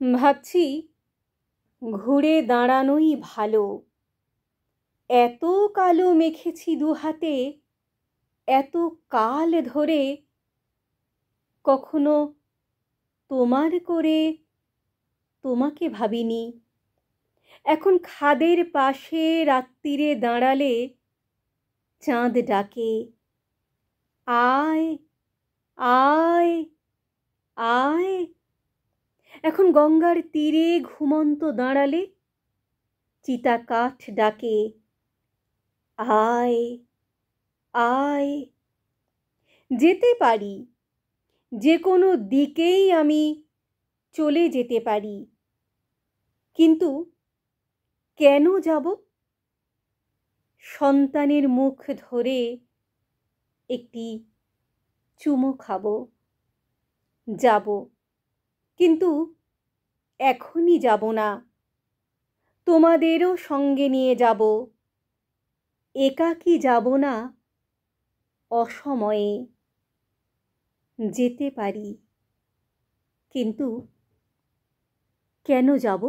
ভাবছি ঘুরে দাঁড়ানোই ভালো। এত কালো মেখেছি দুহাতে, এত কাল ধরে, কখনো তোমার করে তোমাকে ভাবিনি। এখন খাদের পাশে রাত্তিরে দাঁড়ালে চাঁদ ডাকে, আয় আয় আয়। এখন গঙ্গার তীরে ঘুমন্ত দাঁড়ালে চিতা কাঠ ডাকে, আয় আয়। যেতে পারি, যে কোনো দিকেই আমি চলে যেতে পারি, কিন্তু কেন যাব? সন্তানের মুখ ধরে একটি চুমো খাবো, যাব, কিন্তু এখনই যাব না। তোমাদেরও সঙ্গে নিয়ে যাব, একাকী যাব না। অসময়ে যেতে পারি, কিন্তু কেন যাব?